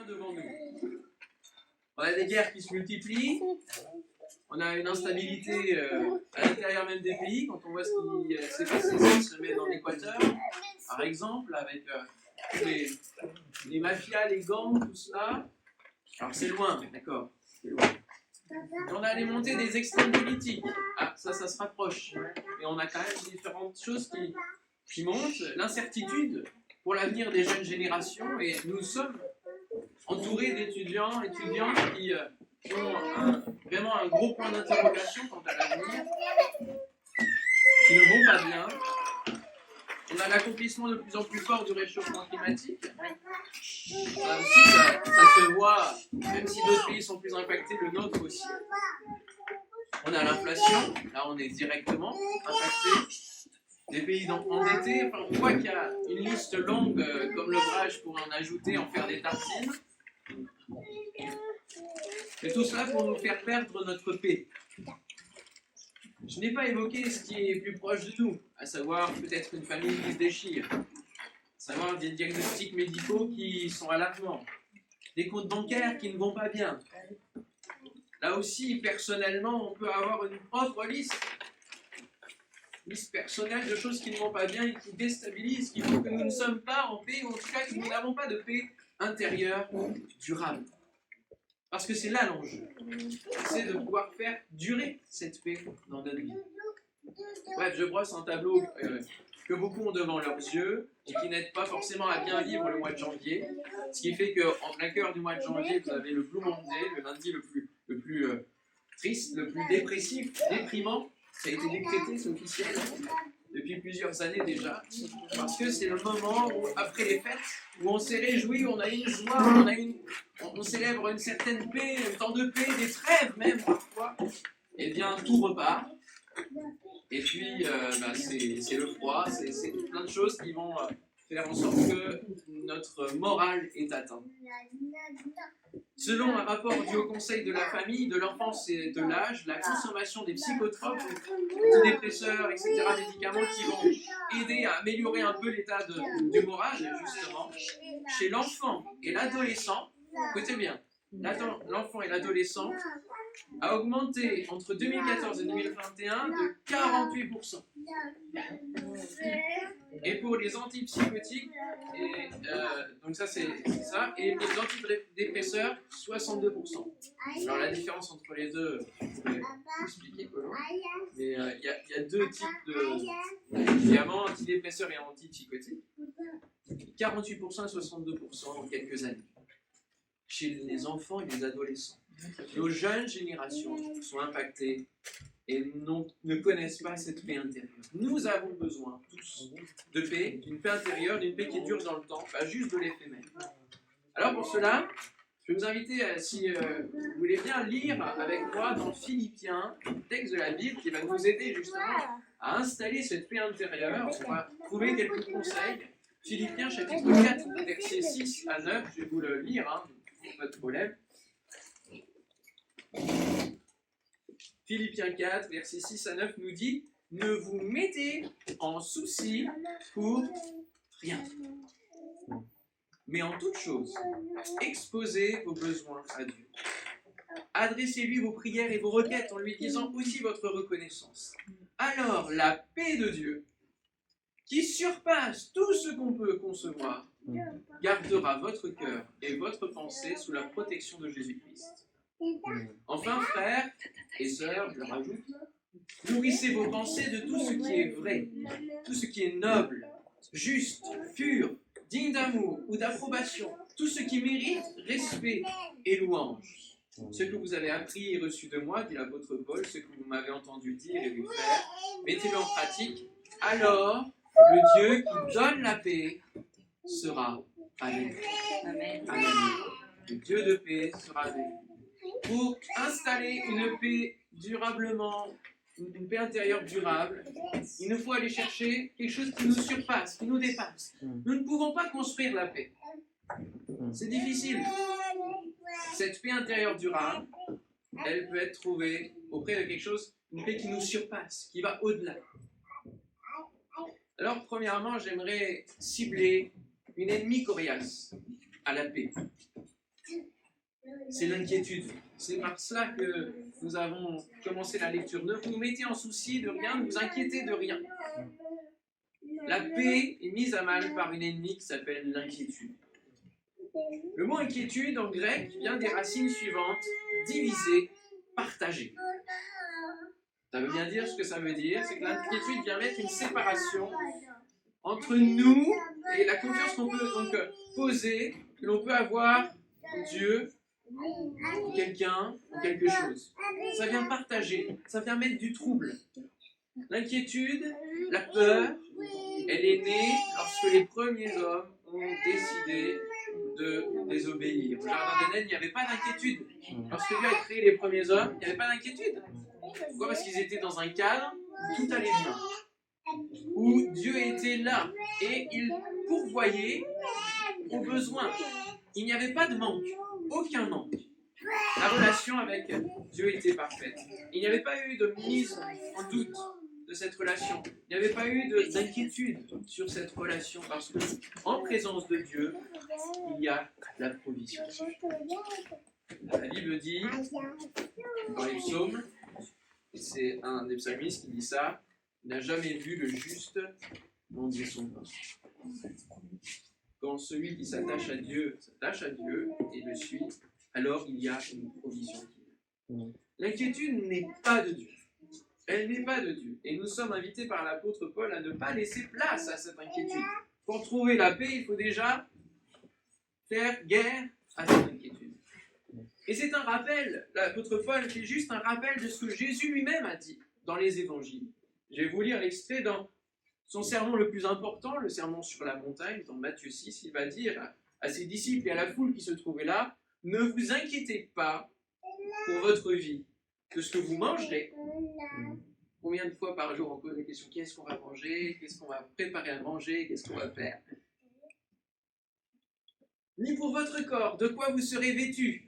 bien devant nous. On a des guerres qui se multiplient, on a une instabilité à l'intérieur même des pays. Quand on voit ce qui s'est passé ici, se met dans l'Équateur, par exemple, avec tous les mafias, les gangs, tout cela. Alors c'est loin, d'accord, c'est loin. Et on a les montées des extrêmes politiques. Ah, ça se rapproche. Et on a quand même différentes choses qui montent. L'incertitude pour l'avenir des jeunes générations. Et nous sommes entourés d'étudiants, étudiantes qui ont vraiment un gros point d'interrogation quant à l'avenir, qui ne vont pas bien. On a l'accomplissement de plus en plus fort du réchauffement climatique. Ça aussi, ça se voit, même si d'autres pays sont plus impactés, le nôtre aussi. On a l'inflation, là on est directement impacté. Des pays endettés, enfin, on voit qu'il y a une liste longue, comme le bras, je pourrais en ajouter, en faire des tartines. Et tout cela pour nous faire perdre notre paix. Je n'ai pas évoqué ce qui est plus proche de nous, à savoir peut-être une famille qui se déchire, à savoir des diagnostics médicaux qui sont alarmants, des comptes bancaires qui ne vont pas bien. Là aussi, personnellement, on peut avoir une propre liste personnelle de choses qui ne vont pas bien et qui déstabilisent, qui font que nous ne sommes pas en paix, ou en tout cas que nous n'avons pas de paix intérieure durable. Parce que c'est là l'enjeu, c'est de pouvoir faire durer cette paix dans notre vie. Bref, je brosse un tableau que beaucoup ont devant leurs yeux et qui n'aide pas forcément à bien vivre le mois de janvier. Ce qui fait qu'en plein cœur du mois de janvier, vous avez le Blue Monday, le lundi le plus triste, le plus dépressif, déprimant. Ça a été décrété, c'est officiel, depuis plusieurs années déjà. Parce que c'est le moment où, après les fêtes, où on s'est réjoui, où on a une joie, on célèbre une certaine paix, un temps de paix, des trêves même parfois. Et bien tout repart. Et puis c'est le froid, c'est plein de choses qui vont faire en sorte que notre morale est atteinte. Selon un rapport du Haut Conseil de la famille, de l'enfance et de l'âge, la consommation des psychotropes, antidépresseurs, etc., médicaments qui vont aider à améliorer un peu l'état du moral, justement, chez l'enfant et l'adolescent, écoutez bien, l'enfant et l'adolescent a augmenté entre 2014 et 2021 de 48%. Et pour les antipsychotiques, donc ça c'est ça, et les antidépresseurs, 62%. Alors la différence entre les deux, je pourrais expliquer comment. Mais il y a deux types de médicaments, antidépresseurs et antipsychotiques. 48% et 62% en quelques années. Chez les enfants et les adolescents. Nos jeunes générations sont impactées et ne connaissent pas cette paix intérieure. Nous avons besoin tous de paix, d'une paix intérieure, d'une paix qui dure dans le temps, pas juste de l'éphémère. Alors pour cela, je vais vous inviter, si vous voulez bien, lire avec moi dans Philippiens, un texte de la Bible qui va nous aider justement à installer cette paix intérieure. On va trouver quelques conseils. Philippiens chapitre 4, versets 6 à 9, je vais vous le lire, hein, pas de problème. Philippiens 4, versets 6 à 9 nous dit « Ne vous mettez en souci pour rien, mais en toute chose, exposez vos besoins à Dieu. Adressez-lui vos prières et vos requêtes en lui disant aussi votre reconnaissance. Alors la paix de Dieu, qui surpasse tout ce qu'on peut concevoir, gardera votre cœur et votre pensée sous la protection de Jésus-Christ. Enfin, frères et sœurs, je rajoute, nourrissez vos pensées de tout ce qui est vrai, tout ce qui est noble, juste, pur, digne d'amour ou d'approbation, tout ce qui mérite respect et louange. Ce que vous avez appris et reçu de moi, dit l'apôtre Paul, ce que vous m'avez entendu dire et vu faire, mettez-le en pratique, alors le Dieu qui donne la paix sera avec vous. Amen. Amen. Le Dieu de paix sera avec vous. Pour installer une paix durablement, une paix intérieure durable, il nous faut aller chercher quelque chose qui nous surpasse, qui nous dépasse. Nous ne pouvons pas construire la paix. C'est difficile. Cette paix intérieure durable, elle peut être trouvée auprès de quelque chose, une paix qui nous surpasse, qui va au-delà. Alors, premièrement, j'aimerais cibler une ennemie coriace à la paix. C'est l'inquiétude. C'est par cela que nous avons commencé la lecture. Ne vous mettez en souci de rien, ne vous inquiétez de rien. La paix est mise à mal par une ennemie qui s'appelle l'inquiétude. Le mot inquiétude en grec vient des racines suivantes: diviser, partager. Ça veut bien dire ce que ça veut dire, c'est que l'inquiétude vient mettre une séparation entre nous et la confiance qu'on peut donc poser, que l'on peut avoir en Dieu, en quelqu'un, en quelque chose. Ça vient partager, ça vient mettre du trouble. L'inquiétude, la peur, elle est née lorsque les premiers hommes ont décidé de désobéir. Au jardin d'Éden, il n'y avait pas d'inquiétude. Lorsque Dieu a créé les premiers hommes, il n'y avait pas d'inquiétude. Pourquoi? Parce qu'ils étaient dans un cadre où tout allait bien, où Dieu était là et il pourvoyait aux besoins. Il n'y avait pas de manque, aucun manque. La relation avec Dieu était parfaite. Il n'y avait pas eu de mise en doute de cette relation. Il n'y avait pas eu d'inquiétude sur cette relation parce que, en présence de Dieu, il y a la provision. La Bible dit, dans les psaumes, c'est un des psalmistes qui dit ça: il n'a jamais vu le juste mendier son pain. Quand celui qui s'attache à Dieu et le suit, alors il y a une provision. L'inquiétude n'est pas de Dieu. Elle n'est pas de Dieu. Et nous sommes invités par l'apôtre Paul à ne pas laisser place à cette inquiétude. Pour trouver la paix, il faut déjà faire guerre à cette inquiétude. Et c'est un rappel, l'apôtre Paul fait juste un rappel de ce que Jésus lui-même a dit dans les évangiles. Je vais vous lire l'extrait dans son sermon le plus important, le sermon sur la montagne, dans Matthieu 6. Il va dire à ses disciples et à la foule qui se trouvait là: ne vous inquiétez pas pour votre vie, de ce que vous mangerez. Combien de fois par jour on pose la question: qu'est-ce qu'on va manger, qu'est-ce qu'on va préparer à manger, qu'est-ce qu'on va faire? Ni pour votre corps, de quoi vous serez vêtus.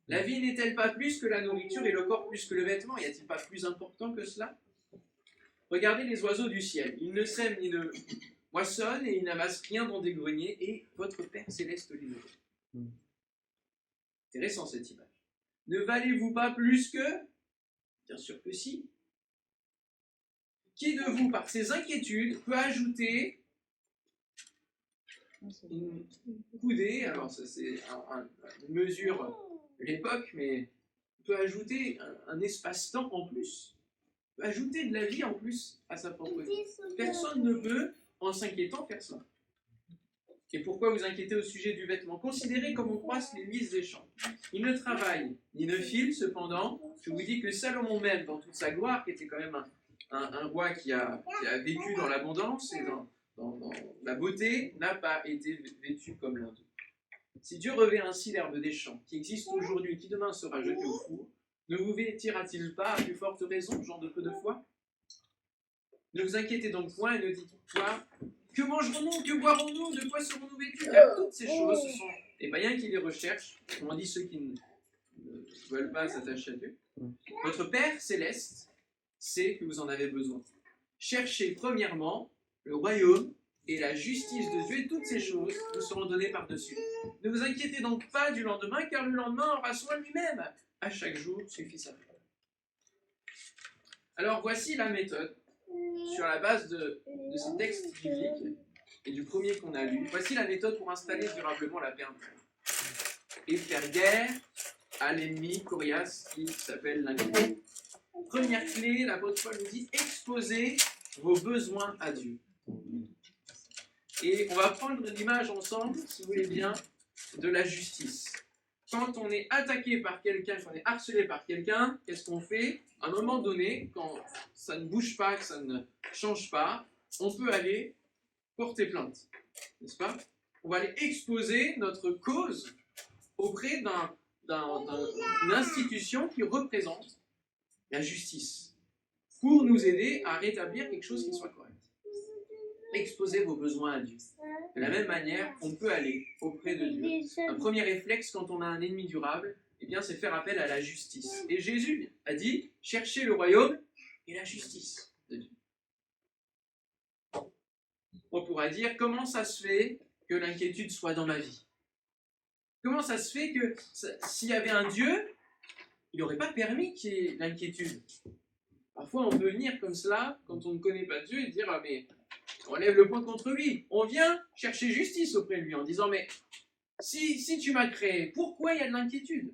La vie n'est-elle pas plus que la nourriture et le corps plus que le vêtement? Y a-t-il pas plus important que cela? Regardez les oiseaux du ciel. Ils ne sèment ni ne moissonnent et ils n'amassent rien dans des greniers, et votre Père céleste les nourrit. Intéressant cette image. Ne valez-vous pas plus que? Bien sûr que si. Qui de vous, par ses inquiétudes, peut ajouter une coudée? Alors ça c'est une mesure de l'époque, mais on peut ajouter un espace-temps en plus. On peut ajouter de la vie en plus à sa propre vie. Personne ne peut, en s'inquiétant, faire ça. Et pourquoi vous inquiétez au sujet du vêtement? Considérez comme on croisse les lys des champs. Il ne travaille ni ne file, cependant, je vous dis que Salomon même, dans toute sa gloire, qui était quand même un roi qui a vécu dans l'abondance et dans la beauté, n'a pas été vêtu comme l'un d'eux. Si Dieu revêt ainsi l'herbe des champs, qui existe aujourd'hui et qui demain sera jetée au four, ne vous vêtira-t-il pas à plus forte raison, genre de peu de foi? Ne vous inquiétez donc point et ne dites pas: que mangerons-nous, que boirons-nous, de quoi serons-nous vêtus? Car toutes ces choses, ce sont les païens qui les recherchent, on dit ceux qui ne veulent pas s'attacher à Dieu. Votre Père céleste sait que vous en avez besoin. Cherchez premièrement le royaume et la justice de Dieu, et toutes ces choses vous seront données par-dessus. Ne vous inquiétez donc pas du lendemain, car le lendemain aura soin lui-même. À chaque jour suffit sa peine. Alors voici la méthode, sur la base de ces textes bibliques et du premier qu'on a lu. Voici la méthode pour installer durablement la paix intérieure et faire guerre à l'ennemi coriace qui s'appelle l'inquiétude. Première clé, l'apôtre Paul nous dit: exposez vos besoins à Dieu. Et on va prendre l'image ensemble, si vous voulez bien, de la justice. Quand on est attaqué par quelqu'un, quand on est harcelé par quelqu'un, qu'est-ce qu'on fait? À un moment donné, quand ça ne bouge pas, que ça ne change pas, on peut aller porter plainte, n'est-ce pas? On va aller exposer notre cause auprès d'une institution qui représente la justice, pour nous aider à rétablir quelque chose qui soit correct. Exposez vos besoins à Dieu. De la même manière, on peut aller auprès de Dieu. Un premier réflexe quand on a un ennemi durable, eh bien, c'est faire appel à la justice. Et Jésus a dit: cherchez le royaume et la justice de Dieu. On pourra dire: comment ça se fait que l'inquiétude soit dans ma vie? Comment ça se fait que s'il y avait un Dieu, il n'aurait pas permis qu'il y ait l'inquiétude? Parfois, on peut venir comme cela, quand on ne connaît pas Dieu, et dire « Ah, mais on lève le poing contre lui. » On vient chercher justice auprès de lui en disant « Mais si tu m'as créé, pourquoi il y a de l'inquiétude?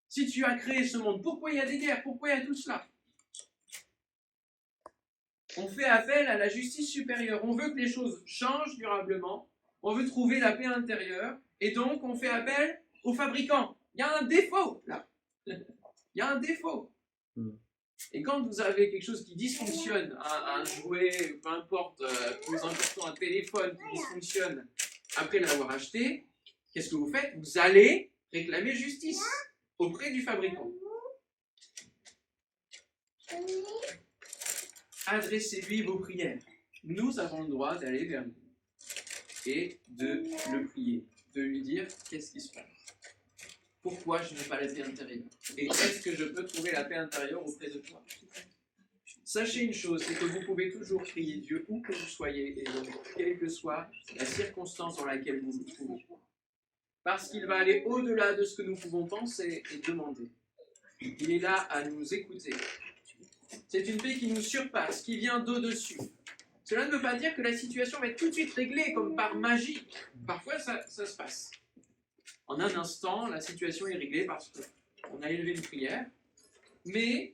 Si tu as créé ce monde, pourquoi il y a des guerres? Pourquoi il y a tout cela ?» On fait appel à la justice supérieure. On veut que les choses changent durablement. On veut trouver la paix intérieure. Et donc, on fait appel aux fabricants. Il y a un défaut, là. Il y a un défaut. Et quand vous avez quelque chose qui dysfonctionne, un jouet, peu importe, plus important, un téléphone qui dysfonctionne après l'avoir acheté, qu'est-ce que vous faites? Vous allez réclamer justice auprès du fabricant. Adressez-lui vos prières. Nous avons le droit d'aller vers lui et de le prier, de lui dire qu'est-ce qui se passe. Pourquoi je n'ai pas la paix intérieure? Et est-ce que je peux trouver la paix intérieure auprès de toi? Sachez une chose, c'est que vous pouvez toujours prier Dieu où que vous soyez, et donc quelle que soit la circonstance dans laquelle vous vous trouvez. Parce qu'il va aller au-delà de ce que nous pouvons penser et demander. Il est là à nous écouter. C'est une paix qui nous surpasse, qui vient d'au-dessus. Cela ne veut pas dire que la situation va être tout de suite réglée comme par magie. Parfois, ça se passe. En un instant, la situation est réglée parce qu'on a élevé une prière. Mais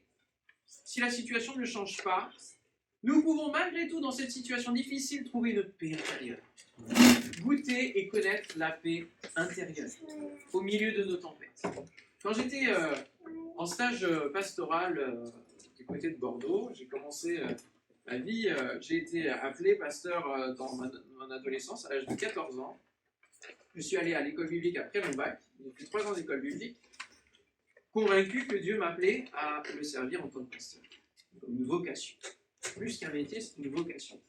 si la situation ne change pas, nous pouvons malgré tout, dans cette situation difficile, trouver une paix intérieure. Goûter et connaître la paix intérieure au milieu de nos tempêtes. Quand j'étais en stage pastoral du côté de Bordeaux, j'ai commencé ma vie, j'ai été appelé pasteur dans mon adolescence, à l'âge de 14 ans. Je suis allé à l'école biblique après mon bac, j'ai fait 3 ans d'école biblique, convaincu que Dieu m'appelait à le servir en tant que pasteur, comme une vocation. Plus qu'un métier, c'est une vocation.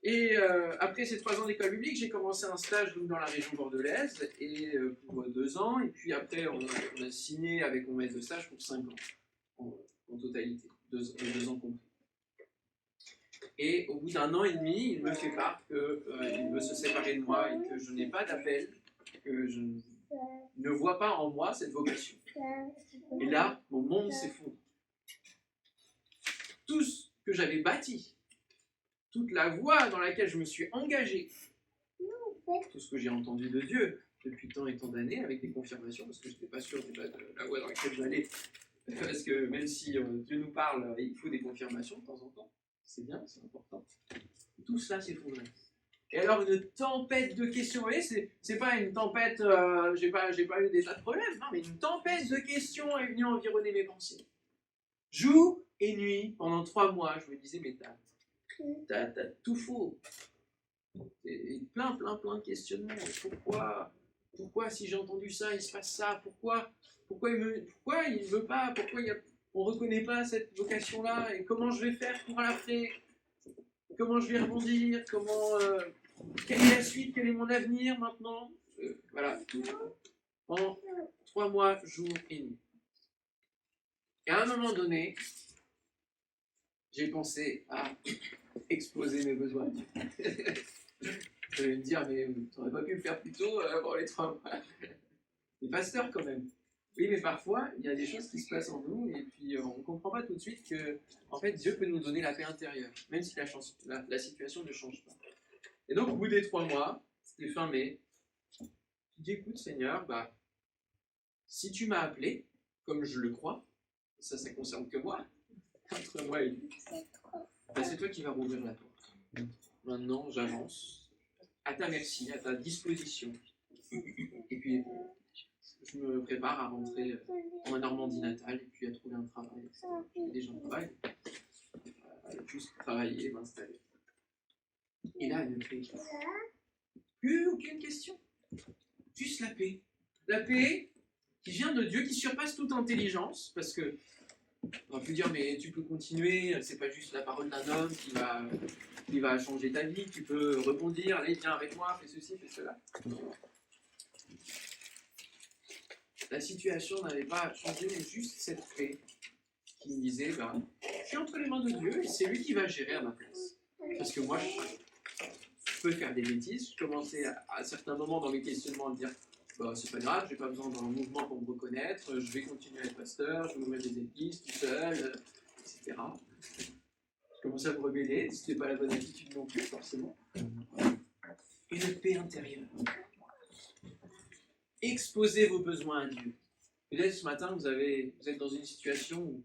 Et après ces 3 ans d'école biblique, j'ai commencé un stage dans la région bordelaise et, pour 2 ans, et puis après on a signé avec mon maître de stage pour 5 ans, en totalité, 2 ans compris. Et au bout d'1 an et demi, il me fait part qu'il veut se séparer de moi et que je n'ai pas d'appel, que je ne vois pas en moi cette vocation. Et là, mon monde s'effondre. Tout ce que j'avais bâti, toute la voie dans laquelle je me suis engagé, tout ce que j'ai entendu de Dieu depuis tant et tant d'années, avec des confirmations, parce que je n'étais pas sûr de la voie dans laquelle j'allais, parce que même si Dieu nous parle, il faut des confirmations de temps en temps. C'est bien, c'est important. Tout cela s'effondrait. Et alors une tempête de questions, vous voyez, c'est pas une tempête, j'ai pas eu des tas de problèmes, non, mais une tempête de questions est venue environner mes pensées. Jour et nuit, pendant 3 mois, je me disais, mais t'as tout faux. Et plein de questionnements. Pourquoi si j'ai entendu ça, il se passe ça? Pourquoi il ne veut pas? On ne reconnaît pas cette vocation-là? Et comment je vais faire pour l'après? Comment je vais rebondir? Quelle est la suite? Quel est mon avenir maintenant? Voilà. Pendant 3 mois, jour et nuit. Et à un moment donné, j'ai pensé à exposer mes besoins. Je vais me dire, mais tu n'aurais pas pu le faire plus tôt pour les 3 mois. Les pasteurs quand même. Oui, mais parfois, il y a des choses qui se passent en nous et puis on ne comprend pas tout de suite que en fait, Dieu peut nous donner la paix intérieure, même si la situation ne change pas. Et donc, au bout des 3 mois, c'était fin mai, je dis, écoute Seigneur, si tu m'as appelé, comme je le crois, ça concerne que moi, entre moi et lui, c'est toi qui vas rouvrir la porte. Maintenant, j'avance, à ta merci, à ta disposition. Et puis, je me prépare à rentrer en Normandie natale et puis à trouver un travail. J'ai déjà un travail, juste travailler, m'installer. Et là, une paix. Plus aucune question. Juste la paix. La paix qui vient de Dieu, qui surpasse toute intelligence, parce que on va plus dire, mais tu peux continuer, c'est pas juste la parole d'un homme qui va changer ta vie, tu peux rebondir, allez, viens avec moi, fais ceci, fais cela. La situation n'avait pas changé, mais juste cette paix qui me disait, je suis entre les mains de Dieu et c'est lui qui va gérer à ma place. Parce que moi, je peux faire des bêtises. Je commençais à certains moments dans mes questionnements à me dire, bah, c'est pas grave, j'ai pas besoin d'un mouvement pour me reconnaître, je vais continuer à être pasteur, je vais ouvrir des églises tout seul, etc. Je commence à me rebeller, ce n'est pas la bonne attitude non plus, forcément. Une paix intérieure. Exposez vos besoins à Dieu. Peut-être ce matin, vous êtes dans une situation où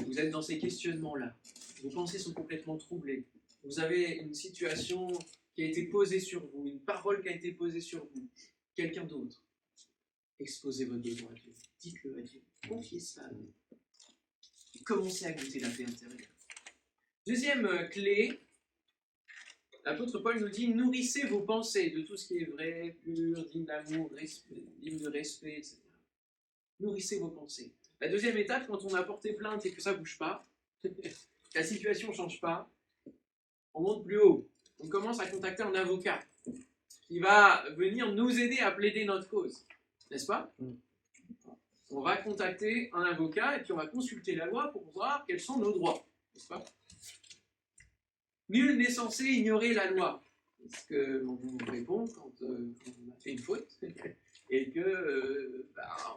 vous êtes dans ces questionnements-là. Vos pensées sont complètement troublées. Vous avez une situation qui a été posée sur vous, une parole qui a été posée sur vous. Quelqu'un d'autre. Exposez votre besoin à Dieu. Dites-le à Dieu. Confiez ça à Dieu. Commencez à goûter la paix intérieure. Deuxième clé, l'apôtre Paul nous dit, nourrissez vos pensées de tout ce qui est vrai, pur, digne d'amour, digne de respect, etc. Nourrissez vos pensées. La deuxième étape, quand on a porté plainte et que ça ne bouge pas, la situation ne change pas, on monte plus haut. On commence à contacter un avocat qui va venir nous aider à plaider notre cause. N'est-ce pas? On va contacter un avocat et puis on va consulter la loi pour voir quels sont nos droits. N'est-ce pas? Nul n'est censé ignorer la loi. C'est ce qu'on vous répond quand on a fait une faute et que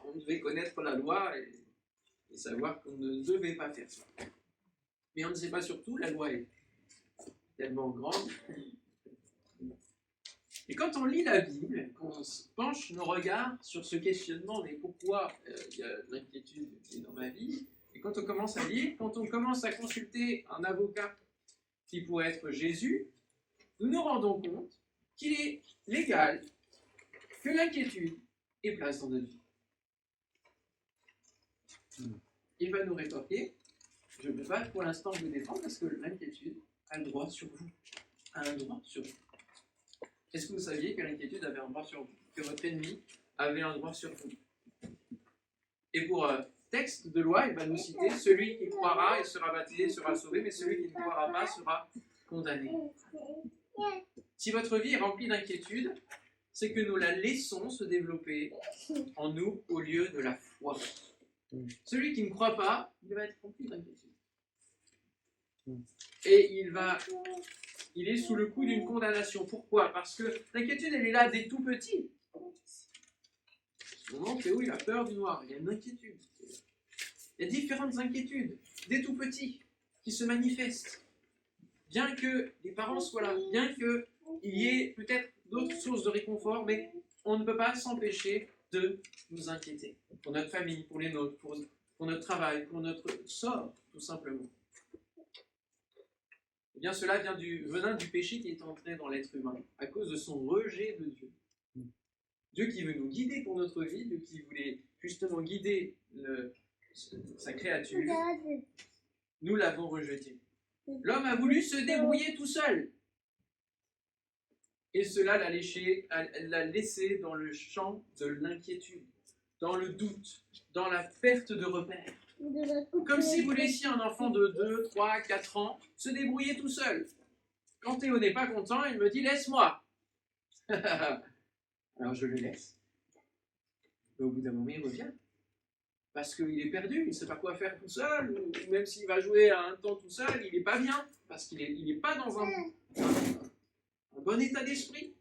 on devait connaître la loi et savoir qu'on ne devait pas faire ça. Mais on ne sait pas surtout, la loi est tellement grande. Et quand on lit la Bible, qu'on penche nos regards sur ce questionnement, mais pourquoi il y a l'inquiétude qui est dans ma vie, et quand on commence à lire, quand on commence à consulter un avocat qui pourrait être Jésus, nous nous rendons compte qu'il est légal que l'inquiétude ait place dans notre vie. Il va nous rétorquer, je ne peux pas pour l'instant vous défendre parce que l'inquiétude a le droit sur vous. A un droit sur vous. Est-ce que vous saviez que l'inquiétude avait un droit sur vous? Que votre ennemi avait un droit sur vous? Et pour texte de loi, il va nous citer, celui qui croira et sera baptisé sera sauvé, mais celui qui ne croira pas sera condamné. Si votre vie est remplie d'inquiétude, c'est que nous la laissons se développer en nous au lieu de la foi. Celui qui ne croit pas, il va être rempli d'inquiétude. Et il est sous le coup d'une condamnation. Pourquoi? Parce que l'inquiétude, elle est là dès tout petit. Au moment où il a peur du noir, il y a une inquiétude. Il y a différentes inquiétudes, dès tout petit, qui se manifestent. Bien que les parents soient là, bien qu'il y ait peut-être d'autres sources de réconfort, mais on ne peut pas s'empêcher de nous inquiéter. Pour notre famille, pour les nôtres, pour notre travail, pour notre sort, tout simplement. Eh bien, cela vient du venin du péché qui est entré dans l'être humain, à cause de son rejet de Dieu. Dieu qui veut nous guider pour notre vie, Dieu qui voulait justement guider sa créature, nous l'avons rejeté. L'homme a voulu se débrouiller tout seul. Et cela l'a laissé dans le champ de l'inquiétude, dans le doute, dans la perte de repères. Comme si vous laissiez un enfant de 2, 3, 4 ans se débrouiller tout seul. Quand Théo n'est pas content, il me dit « laisse-moi ». Alors je le laisse. Mais au bout d'un moment, il revient. Parce qu'il est perdu, il ne sait pas quoi faire tout seul, ou même s'il va jouer à un temps tout seul, il n'est pas bien, parce qu'il n'est pas dans un bon état d'esprit.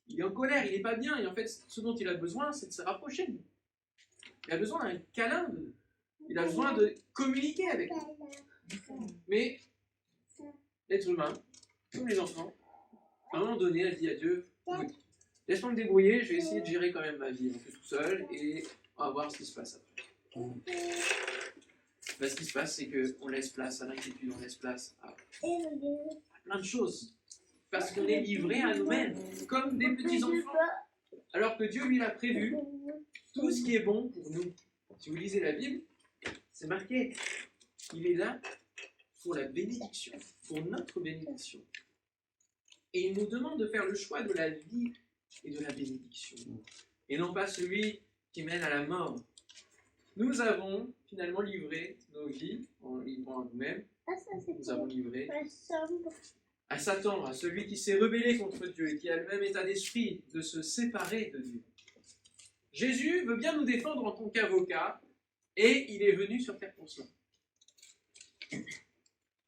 Il est en colère, il n'est pas bien, et en fait, ce dont il a besoin, c'est de se rapprocher de nous. Il a besoin d'un câlin, il a besoin de communiquer avec nous. Mais l'être humain, comme les enfants, à un moment donné, a dit à Dieu, laisse-moi me débrouiller, je vais essayer de gérer quand même ma vie un peu tout seul, et on va voir ce qui se passe après. Ben, ce qui se passe, c'est qu'on laisse place à l'inquiétude, on laisse place à plein de choses. Parce qu'on est livré à nous-mêmes, comme des petits enfants. Alors que Dieu, lui, l'a prévu, tout ce qui est bon pour nous. Si vous lisez la Bible, c'est marqué. Il est là pour la bénédiction, pour notre bénédiction. Et il nous demande de faire le choix de la vie et de la bénédiction. Et non pas celui qui mène à la mort. Nous avons finalement livré nos vies, en livrant à nous-mêmes, nous avons livré à Satan, à celui qui s'est rebellé contre Dieu et qui a le même état d'esprit de se séparer de Dieu. Jésus veut bien nous défendre en tant qu'avocat et il est venu sur terre pour cela.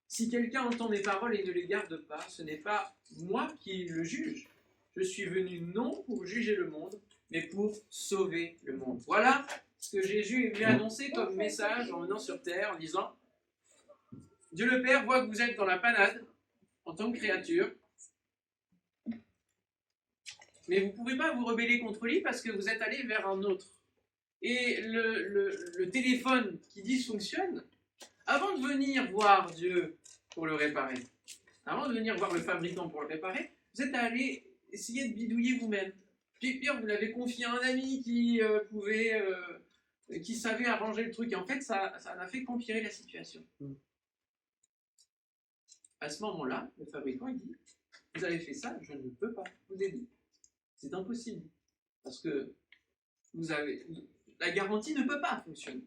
Si quelqu'un entend mes paroles et ne les garde pas, ce n'est pas moi qui le juge. Je suis venu non pour juger le monde, mais pour sauver le monde. Voilà ce que Jésus est venu annoncer comme message en venant sur terre, en disant Dieu le Père voit que vous êtes dans la panade en tant que créature, mais vous ne pouvez pas vous rebeller contre lui parce que vous êtes allé vers un autre. Et le téléphone qui dysfonctionne, avant de venir voir Dieu pour le réparer, avant de venir voir le fabricant pour le réparer, vous êtes allé essayer de bidouiller vous-même. Puis pire, vous l'avez confié à un ami qui qui savait arranger le truc. Et en fait, ça n'a fait qu'empirer la situation. À ce moment-là, le fabricant il dit vous avez fait ça, je ne peux pas vous aider. C'est impossible. Parce que la garantie ne peut pas fonctionner.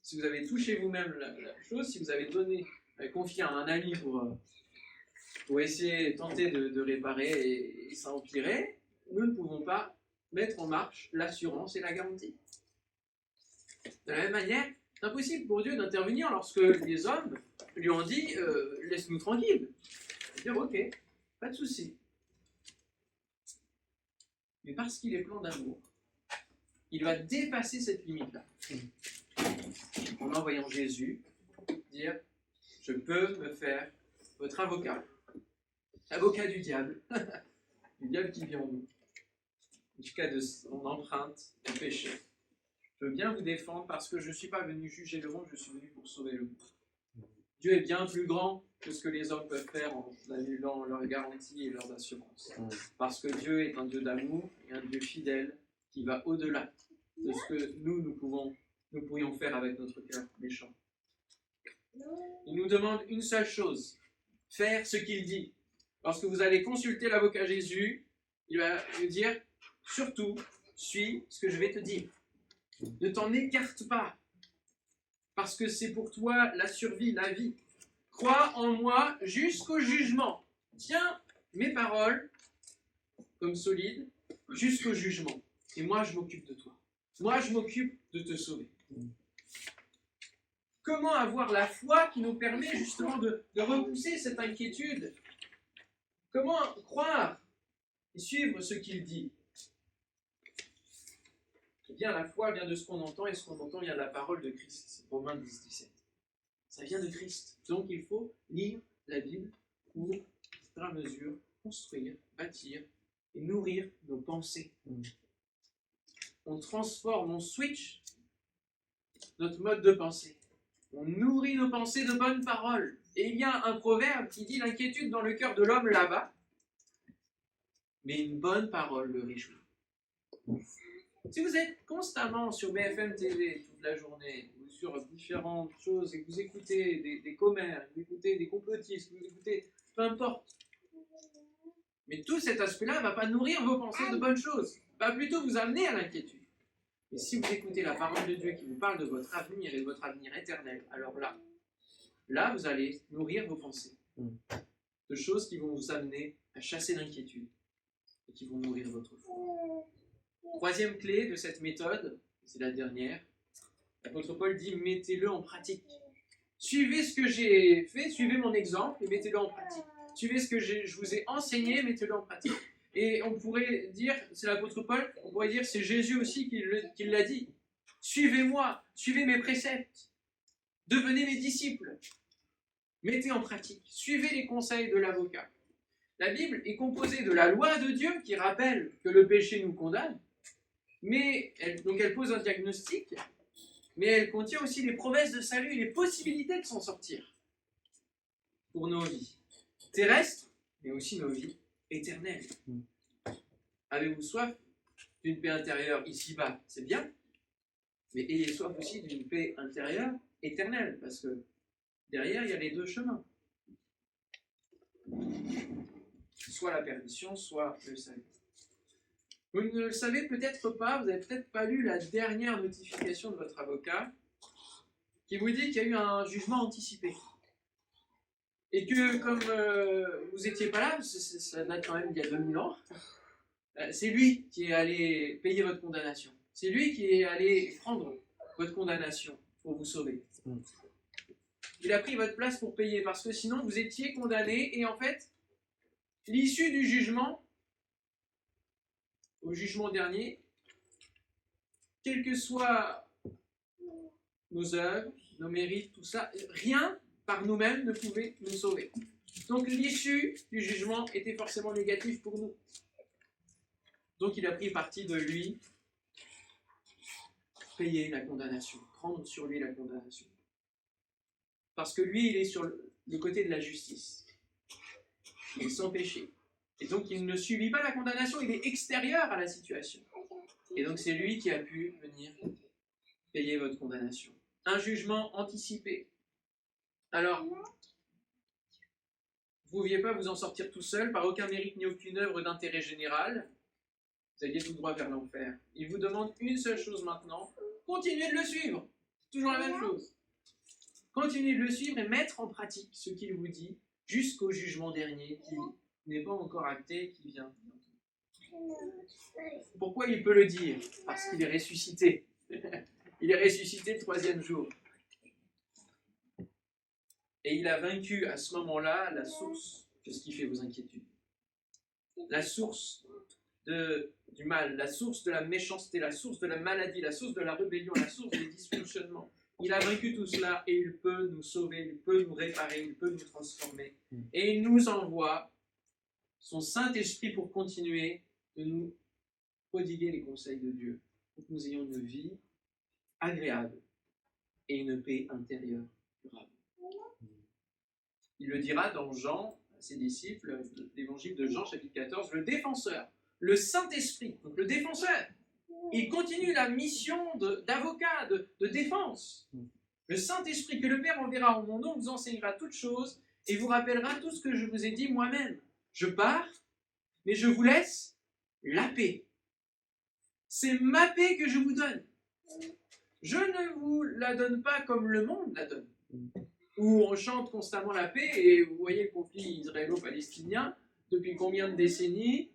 Si vous avez touché vous-même la chose, si vous avez confié à un ami pour essayer, tenter de réparer et ça empirait, nous ne pouvons pas mettre en marche l'assurance et la garantie. De la même manière, c'est impossible pour Dieu d'intervenir lorsque les hommes lui ont dit laisse-nous tranquille. Il va dire ok, pas de souci. Mais parce qu'il est plein d'amour, il va dépasser cette limite-là. En envoyant Jésus dire je peux me faire votre avocat. Avocat du diable. Du diable qui vit en nous. Jusqu'à de son empreinte du péché. Je veux bien vous défendre parce que je ne suis pas venu juger le monde, je suis venu pour sauver le monde. Dieu est bien plus grand que ce que les hommes peuvent faire en annulant leurs garanties et leurs assurances. Parce que Dieu est un Dieu d'amour et un Dieu fidèle qui va au-delà de ce que nous pourrions faire avec notre cœur méchant. Il nous demande une seule chose, faire ce qu'il dit. Lorsque vous allez consulter l'avocat Jésus, il va vous dire, surtout, suis ce que je vais te dire. Ne t'en écarte pas, parce que c'est pour toi la survie, la vie. Crois en moi jusqu'au jugement. Tiens mes paroles comme solides jusqu'au jugement. Et moi, je m'occupe de toi. Moi, je m'occupe de te sauver. Comment avoir la foi qui nous permet justement de repousser cette inquiétude? Comment croire et suivre ce qu'il dit? Eh bien, la foi vient de ce qu'on entend, et ce qu'on entend vient de la parole de Christ. Romains 10, 17. Ça vient de Christ. Donc, il faut lire la Bible pour, au fur et à mesure, construire, bâtir et nourrir nos pensées. On transforme, on switch notre mode de pensée. On nourrit nos pensées de bonnes paroles. Et il y a un proverbe qui dit l'inquiétude dans le cœur de l'homme là-bas, mais une bonne parole le réjouit. Si vous êtes constamment sur BFM TV toute la journée, ou sur différentes choses, et que vous écoutez des commères, vous écoutez des complotistes, vous écoutez, peu importe, mais tout cet aspect-là ne va pas nourrir vos pensées de bonnes choses, va plutôt vous amener à l'inquiétude. Et si vous écoutez la parole de Dieu qui vous parle de votre avenir et de votre avenir éternel, alors là vous allez nourrir vos pensées de choses qui vont vous amener à chasser l'inquiétude et qui vont nourrir votre foi. Troisième clé de cette méthode, c'est la dernière, l'apôtre Paul dit mettez-le en pratique. Suivez ce que j'ai fait, suivez mon exemple et mettez-le en pratique. Suivez ce que je vous ai enseigné, mettez-le en pratique. Et on pourrait dire, c'est l'apôtre Paul, on pourrait dire c'est Jésus aussi qui l'a dit. Suivez-moi, suivez mes préceptes, devenez mes disciples, mettez en pratique, suivez les conseils de l'avocat. La Bible est composée de la loi de Dieu qui rappelle que le péché nous condamne, donc elle pose un diagnostic, mais elle contient aussi les promesses de salut et les possibilités de s'en sortir pour nos vies terrestres, mais aussi nos vies éternelles. Avez-vous soif d'une paix intérieure ici-bas? C'est bien, mais ayez soif aussi d'une paix intérieure éternelle, parce que derrière, il y a les deux chemins. Soit la perdition, soit le salut. Vous ne le savez peut-être pas, vous n'avez peut-être pas lu la dernière notification de votre avocat qui vous dit qu'il y a eu un jugement anticipé. Et que comme vous n'étiez pas là, ça date quand même d'il y a 2000 ans, c'est lui qui est allé payer votre condamnation. C'est lui qui est allé prendre votre condamnation pour vous sauver. Il a pris votre place pour payer parce que sinon vous étiez condamné et en fait, l'issue du jugement au jugement dernier, quelles que soient nos œuvres, nos mérites, tout ça, rien par nous-mêmes ne pouvait nous sauver. Donc l'issue du jugement était forcément négative pour nous. Donc il a pris parti de lui, payer la condamnation, prendre sur lui la condamnation. Parce que lui, il est sur le côté de la justice. Il est sans péché. Et donc il ne subit pas la condamnation, il est extérieur à la situation. Et donc c'est lui qui a pu venir payer votre condamnation. Un jugement anticipé. Alors, vous ne pouviez pas vous en sortir tout seul, par aucun mérite ni aucune œuvre d'intérêt général. Vous alliez tout droit vers l'enfer. Il vous demande une seule chose maintenant, continuez de le suivre. Toujours la même chose. Continuez de le suivre et mettre en pratique ce qu'il vous dit jusqu'au jugement dernier qui n'est pas encore acté, qui vient. Pourquoi il peut le dire? Parce qu'il est ressuscité. Il est ressuscité le 3e jour. Et il a vaincu à ce moment-là la source de ce qui fait vos inquiétudes. La source du mal, la source de la méchanceté, la source de la maladie, la source de la rébellion, la source des dysfonctionnements. Il a vaincu tout cela et il peut nous sauver, il peut nous réparer, il peut nous transformer. Et il nous envoie son Saint-Esprit pour continuer de nous prodiguer les conseils de Dieu, pour que nous ayons une vie agréable et une paix intérieure durable. Il le dira dans Jean, à ses disciples, l'évangile de Jean, chapitre 14, le défenseur, le Saint-Esprit, donc le défenseur, il continue la mission d'avocat, de défense. Le Saint-Esprit que le Père enverra en mon nom vous enseignera toutes choses et vous rappellera tout ce que je vous ai dit moi-même. Je pars, mais je vous laisse la paix. C'est ma paix que je vous donne. Je ne vous la donne pas comme le monde la donne, où on chante constamment la paix, et vous voyez le conflit israélo-palestinien, depuis combien de décennies,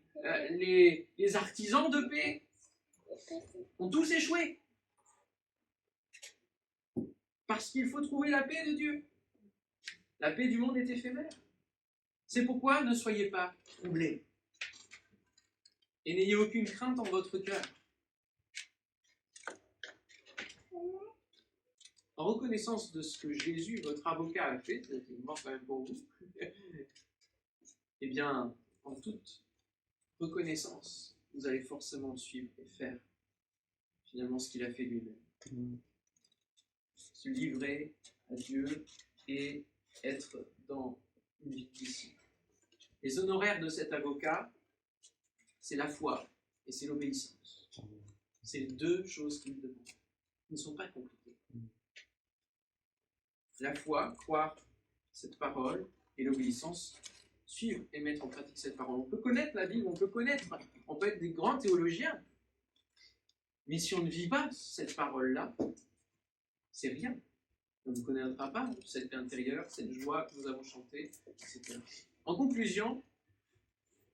les artisans de paix ont tous échoué. Parce qu'il faut trouver la paix de Dieu. La paix du monde est éphémère. C'est pourquoi ne soyez pas troublés. Et n'ayez aucune crainte en votre cœur. En reconnaissance de ce que Jésus, votre avocat, a fait, c'est une mort quand même pour vous, eh bien, en toute reconnaissance, vous allez forcément le suivre et faire finalement ce qu'il a fait lui-même. Se livrer à Dieu et être dans une vie disciple. Les honoraires de cet avocat, c'est la foi et c'est l'obéissance. C'est deux choses qu'il demande. Ils ne sont pas compliquées. La foi, croire cette parole, et l'obéissance, suivre et mettre en pratique cette parole. On peut connaître la Bible, on peut être des grands théologiens, mais si on ne vit pas cette parole-là, c'est rien. On ne connaîtra pas cette paix intérieure, cette joie que nous avons chantée, etc. En conclusion,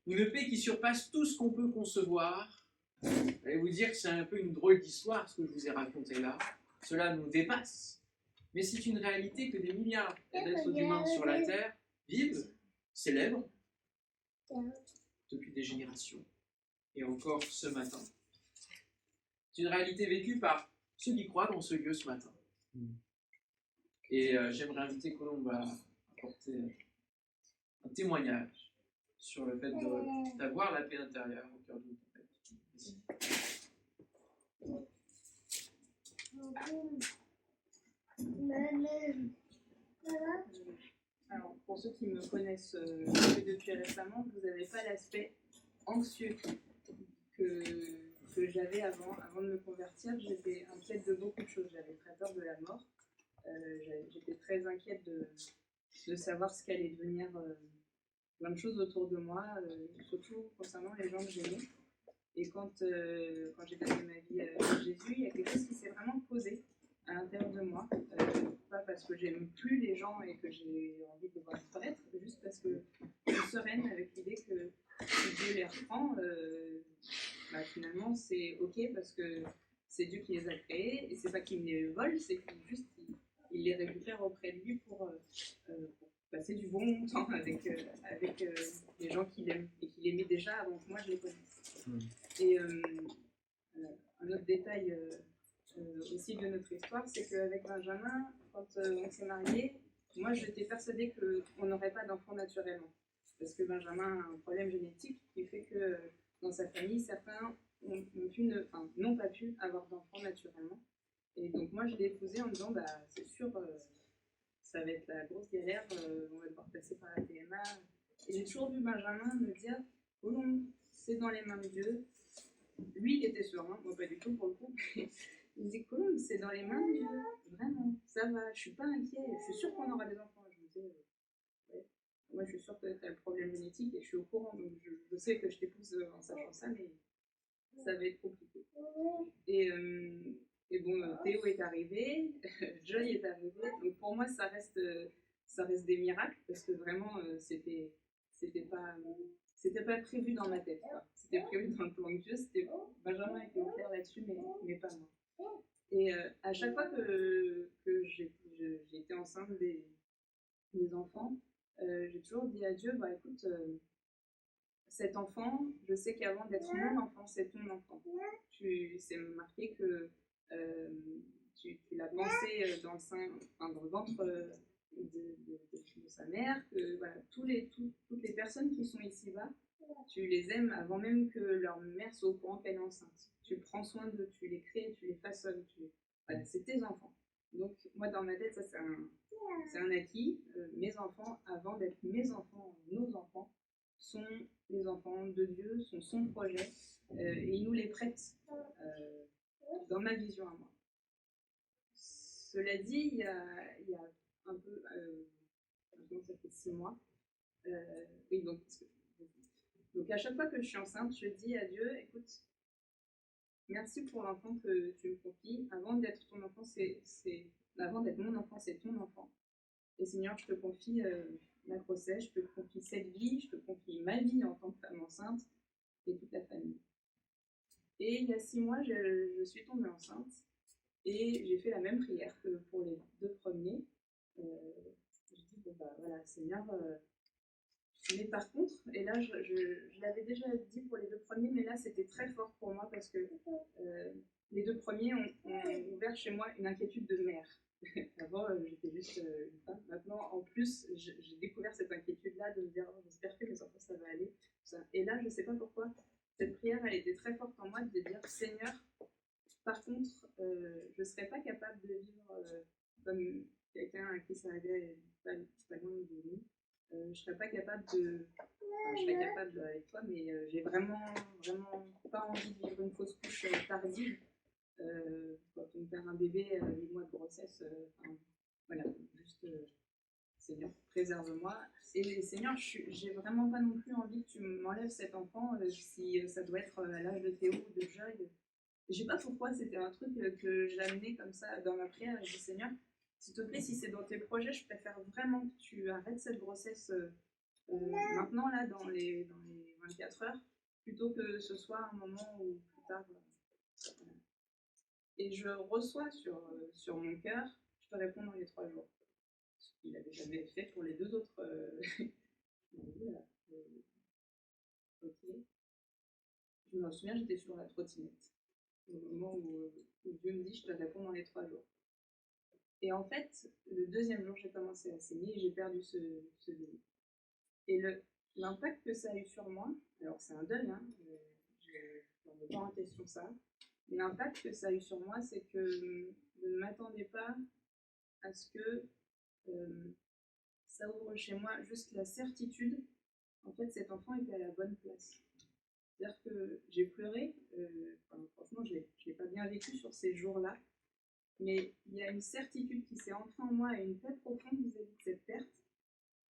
une paix qui surpasse tout ce qu'on peut concevoir. Allez vous dire que c'est un peu une drôle d'histoire ce que je vous ai raconté là. Cela nous dépasse. Mais c'est une réalité que des milliards d'êtres humains sur la Terre vivent, célèbrent, depuis des générations, et encore ce matin. C'est une réalité vécue par ceux qui croient dans ce lieu ce matin. Et j'aimerais inviter Colombe à apporter un témoignage sur le fait d'avoir la paix intérieure au cœur de nous. Alors, pour ceux qui me connaissent depuis récemment, vous n'avez pas l'aspect anxieux que j'avais avant de me convertir. J'étais inquiète de beaucoup de choses. J'avais très peur de la mort. J'étais très inquiète de savoir ce qu'allait devenir plein de choses autour de moi, surtout concernant les gens que j'aimais. Et quand j'ai donné ma vie à Jésus, il y a quelque chose qui s'est vraiment posé à l'intérieur de moi. Pas parce que j'aime plus les gens et que j'ai envie de les voir disparaître, juste parce que je suis sereine avec l'idée que si Dieu les reprend, finalement c'est ok parce que c'est Dieu qui les a créés et c'est pas qu'il me les vole, c'est qu'il les récupère auprès de lui pour passer du bon temps avec les gens qu'il aime et qu'il l'aimait déjà avant que moi je les connaisse. Mm. Et un autre détail aussi de notre histoire, c'est qu'avec Benjamin, quand on s'est mariés, moi j'étais persuadée qu'on n'aurait pas d'enfant naturellement. Parce que Benjamin a un problème génétique qui fait que dans sa famille, certains n'ont pas pu avoir d'enfants naturellement. Et donc moi je l'ai épousé en me disant, bah, c'est sûr, ça va être la grosse galère, on va devoir passer par la PMA. Et j'ai toujours vu Benjamin me dire, oh non, c'est dans les mains de Dieu. Lui, il était serein, moi pas du tout pour le coup. Il me dit, Colombe, c'est dans les mains de Dieu, vraiment, ça va, je suis pas inquiet, je suis sûre qu'on aura des enfants. Je me disais, ouais. Moi je suis sûre que tu as le problème génétique et je suis au courant, donc je sais que je t'épouse en sachant ça, mais ça va être compliqué. Et bon, Théo est arrivé, Joy est arrivé, donc pour moi ça reste des miracles, parce que vraiment c'était pas prévu dans ma tête, quoi. C'était prévu dans le plan de Dieu, Benjamin était au clair là-dessus, mais pas moi. Et à chaque fois que j'ai été enceinte des enfants, j'ai toujours dit à Dieu, bah écoute, cet enfant, je sais qu'avant d'être mon enfant, c'est ton enfant. C'est marqué que tu l'as pensé dans le ventre de sa mère, que voilà, toutes les personnes qui sont ici-bas, tu les aimes avant même que leur mère soit au courant qu'elle est enceinte. Tu prends soin d'eux, tu les crées, tu les façonnes. Voilà, c'est tes enfants. Donc moi dans ma tête, ça c'est un acquis. Mes enfants, avant d'être mes enfants, nos enfants, sont les enfants de Dieu, sont son projet, et il nous les prête dans ma vision à moi. Cela dit, il y a un peu, maintenant ça fait 6 mois, oui, donc à chaque fois que je suis enceinte, je dis à Dieu, écoute, merci pour l'enfant que tu me confies. Avant d'être ton enfant, avant d'être mon enfant, c'est ton enfant. Et Seigneur, je te confie ma grossesse, je te confie cette vie, je te confie ma vie en tant que femme enceinte et toute la famille. Et il y a 6 mois, je suis tombée enceinte et j'ai fait la même prière que pour les 2 premiers. Je dis, bon bah voilà, Seigneur, mais par contre, et là je l'avais déjà dit pour les 2 premiers, mais là c'était très fort pour moi parce que les 2 premiers ont ouvert chez moi une inquiétude de mère. Avant, j'étais juste une femme. Maintenant, en plus, j'ai découvert cette inquiétude-là de me dire, oh, j'espère que mes enfants, ça va aller. Et là, je ne sais pas pourquoi, cette prière, elle était très forte en moi de dire, Seigneur, par contre, je ne serais pas capable de vivre comme quelqu'un à qui ça allait pas loin de nous. Je ne serais pas capable je serais capable avec toi, mais j'ai vraiment, vraiment pas envie de vivre une fausse couche tardive. Quand on perd un bébé, 8 mois de grossesse, voilà, juste Seigneur, préserve-moi. Et Seigneur, j'ai vraiment pas non plus envie que tu m'enlèves cet enfant si ça doit être à l'âge de Théo ou de Joy. Je sais pas pourquoi, c'était un truc que j'amenais comme ça dans ma prière. Je dis Seigneur, s'il te plaît, si c'est dans tes projets, je préfère vraiment que tu arrêtes cette grossesse maintenant, là, dans les 24 heures, plutôt que ce soit un moment où plus tard. Et je reçois sur mon cœur, je te réponds dans les 3 jours. Ce qu'il n'avait jamais fait pour les 2 autres. Ok. Je me souviens, j'étais sur la trottinette. Au moment où Dieu me dit, je te réponds dans les 3 jours. Et en fait, le 2e jour, j'ai commencé à saigner et j'ai perdu ce bébé. Et l'impact que ça a eu sur moi, alors c'est un deuil, hein, je ne remets pas en question ça, mais l'impact que ça a eu sur moi, c'est que je ne m'attendais pas à ce que ça ouvre chez moi juste la certitude, en fait, cet enfant était à la bonne place. C'est-à-dire que j'ai pleuré, franchement, je l'ai pas bien vécu sur ces jours-là, mais il y a une certitude qui s'est entrée en moi et une paix profonde vis-à-vis de cette perte.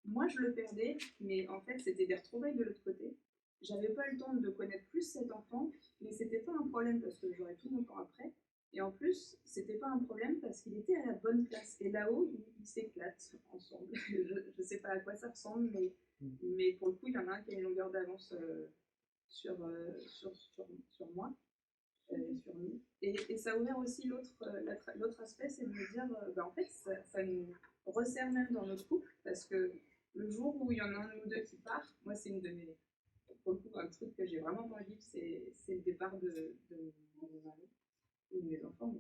Moi, je le perdais, mais en fait, c'était des retrouvailles de l'autre côté. J'avais pas eu le temps de connaître plus cet enfant, mais c'était pas un problème parce que j'aurais tout mon temps après. Et en plus, c'était pas un problème parce qu'il était à la bonne place. Et là-haut, ils s'éclatent ensemble. Je sais pas à quoi ça ressemble, mais pour le coup, il y en a un qui a une longueur d'avance sur moi, sur nous. Et ça a ouvert aussi l'autre aspect, c'est de me dire, en fait, ça nous resserre même dans notre couple, parce que le jour où il y en a un de nous deux qui part, moi c'est une de mes pour le coup, un truc que j'ai vraiment pas envie, c'est le départ de mon mari ou de mes enfants.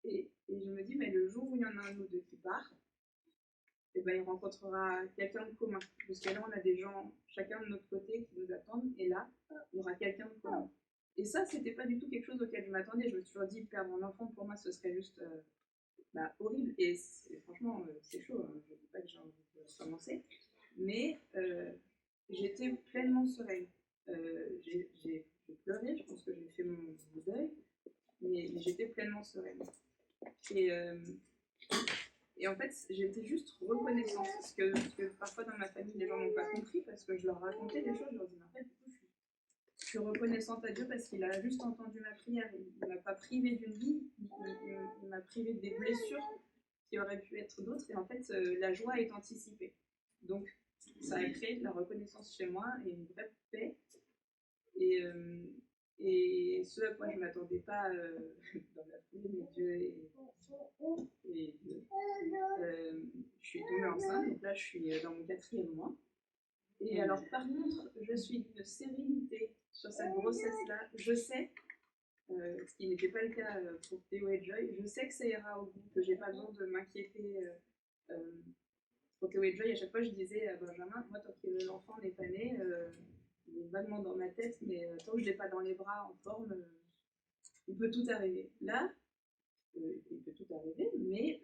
Et je me dis, mais le jour où il y en a un ou deux qui part, eh ben, il rencontrera quelqu'un de commun. Parce que là, on a des gens, chacun de notre côté, qui nous attendent, et là, il y aura quelqu'un de commun. Et ça, c'était pas du tout quelque chose auquel je m'attendais. Je me suis toujours dit, perdre mon enfant, pour moi, ce serait juste horrible. Et franchement, c'est chaud. Hein. Je ne dis pas que j'ai envie de commencer. Mais j'étais pleinement sereine. J'ai pleuré, je pense que j'ai fait mon deuil, mais j'étais pleinement sereine. Et en fait, j'étais juste reconnaissante. Parce que parfois dans ma famille, les gens n'ont pas compris parce que je leur racontais des choses. Je leur disais, en fait, du coup, je suis reconnaissante à Dieu parce qu'il a juste entendu ma prière. Il ne m'a pas privée d'une vie, il m'a privée des blessures qui auraient pu être d'autres. Et en fait, la joie est anticipée. Donc, ça a créé de la reconnaissance chez moi et une vraie paix. Et ce à quoi je ne m'attendais pas dans la foulée, mais Dieu et Dieu. Je suis tombée enceinte, donc là je suis dans mon 4e mois. Et alors par contre, je suis d'une sérénité sur cette grossesse-là. Je sais, ce qui n'était pas le cas pour Théo et Joy, je sais que ça ira au bout, que j'ai pas besoin de m'inquiéter. Pour Théo et Joy, à chaque fois je disais à Benjamin, moi tant que l'enfant n'est pas né, il est vaguement dans ma tête, mais tant que je ne l'ai pas dans les bras en forme, il peut tout arriver. Là, il peut tout arriver, mais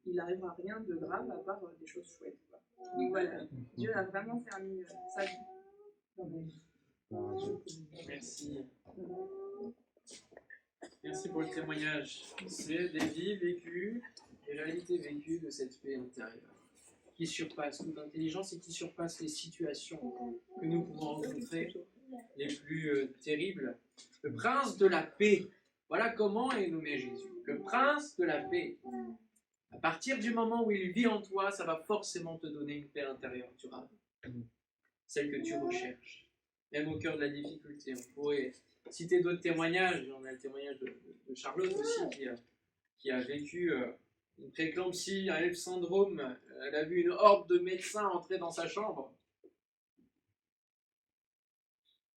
il n'arrivera rien de grave à part des choses chouettes. Quoi. Donc voilà, Dieu a vraiment permis sa vie dans ma vie. Merci. Merci pour le témoignage. C'est des vies vécues, des réalités vécues de cette paix intérieure qui surpasse toute intelligence et qui surpasse les situations que nous pouvons rencontrer les plus terribles. Le prince de la paix. Voilà comment est nommé Jésus. Le prince de la paix. À partir du moment où il vit en toi, ça va forcément te donner une paix intérieure durable. Celle que tu recherches. Même au cœur de la difficulté. On pourrait citer d'autres témoignages. On a le témoignage de Charlotte aussi qui a vécu une prééclampsie, un F syndrome. Elle a vu une horde de médecins entrer dans sa chambre.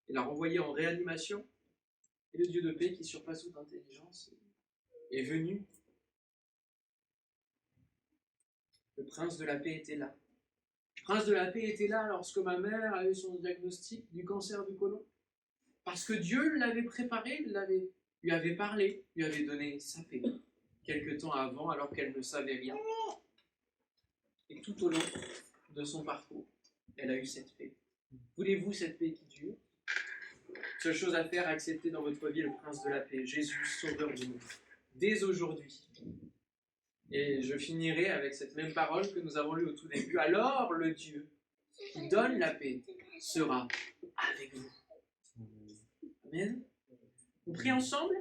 Il l'a renvoyée en réanimation. Et le Dieu de paix qui surpasse toute intelligence est venu. Le prince de la paix était là. Le prince de la paix était là lorsque ma mère a eu son diagnostic du cancer du côlon. Parce que Dieu l'avait préparé, lui avait parlé, lui avait donné sa paix. Quelque temps avant, alors qu'elle ne savait rien. Et tout au long de son parcours, elle a eu cette paix. Voulez-vous cette paix qui dure? Seule chose à faire, accepter dans votre vie le prince de la paix, Jésus, sauveur du monde, dès aujourd'hui. Et je finirai avec cette même parole que nous avons lue au tout début. Alors le Dieu qui donne la paix sera avec vous. Amen. On prie ensemble?